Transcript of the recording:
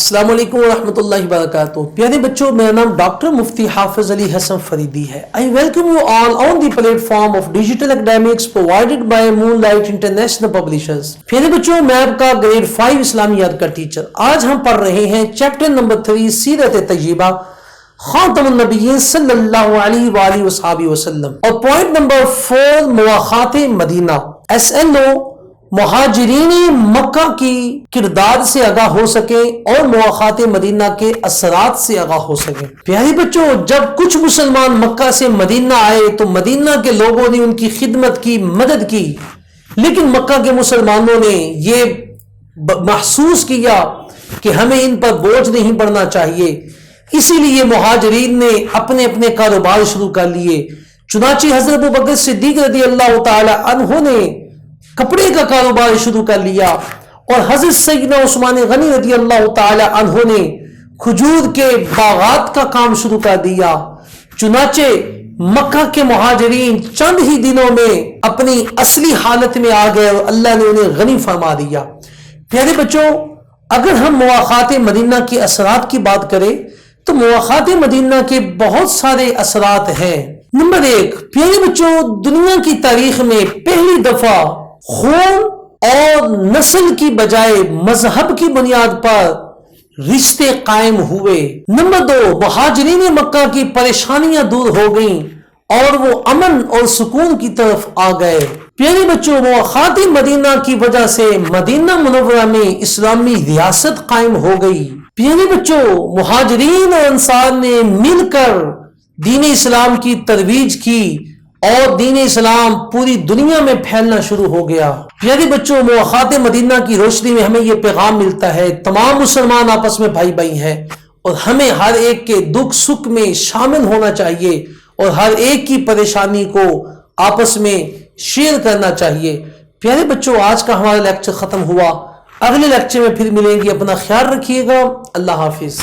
السلام علیکم ورحمۃ اللہ وبرکاتہ. پیارے بچوں، میرا نام ڈاکٹر مفتی حافظ علی حسن فریدی ہے. I welcome you all on the platform of digital academics provided by Moonlight International Publishers. پیارے بچوں، میں آپ کا گریڈ 5 اسلامیات کا ٹیچر. آج ہم پڑھ رہے ہیں چیپٹر نمبر 3 سیرت طیبہ خاتم النبیین صلی اللہ علیہ وآلہ وصحبہ وسلم، اور پوائنٹ نمبر 4 مواخات مدینہ. SNO مہاجرین مکہ کی کردار سے آگاہ ہو سکے اور مواخات مدینہ کے اثرات سے آگاہ ہو سکے. پیارے بچوں، جب کچھ مسلمان مکہ سے مدینہ آئے تو مدینہ کے لوگوں نے ان کی خدمت کی، مدد کی، لیکن مکہ کے مسلمانوں نے یہ محسوس کیا کہ ہمیں ان پر بوجھ نہیں پڑنا چاہیے، اسی لیے مہاجرین نے اپنے اپنے کاروبار شروع کر لیے. چنانچہ حضرت ابوبکر صدیق رضی اللہ تعالی عنہ نے کپڑے کا کاروبار شروع کر لیا، اور حضرت سیدنا عثمان غنی رضی اللہ تعالی عنہ نے کھجور کے باغات کا کام شروع کر دیا. چنانچہ مکہ کے مہاجرین چند ہی دنوں میں اپنی اصلی حالت میں آ گئے اور اللہ نے انہیں غنی فرما دیا. پیارے بچوں، اگر ہم مواخات مدینہ کے اثرات کی بات کریں تو مواخات مدینہ کے بہت سارے اثرات ہیں. نمبر 1، پیارے بچوں، دنیا کی تاریخ میں پہلی دفعہ خون اور نسل کی بجائے مذہب کی بنیاد پر رشتے قائم ہوئے. نمبر 2، مہاجرین مکہ کی پریشانیاں دور ہو گئیں اور وہ امن اور سکون کی طرف آ گئے. پیارے بچوں، مواخات مدینہ کی وجہ سے مدینہ منورہ میں اسلامی ریاست قائم ہو گئی. پیارے بچوں، مہاجرین اور انصار نے مل کر دین اسلام کی ترویج کی اور دین اسلام پوری دنیا میں پھیلنا شروع ہو گیا. پیارے بچوں، مواخات مدینہ کی روشنی میں ہمیں یہ پیغام ملتا ہے، تمام مسلمان آپس میں بھائی بھائی ہیں اور ہمیں ہر ایک کے دکھ سکھ میں شامل ہونا چاہیے اور ہر ایک کی پریشانی کو آپس میں شیئر کرنا چاہیے. پیارے بچوں، آج کا ہمارا لیکچر ختم ہوا. اگلے لیکچر میں پھر ملیں گے. اپنا خیال رکھیے گا. اللہ حافظ.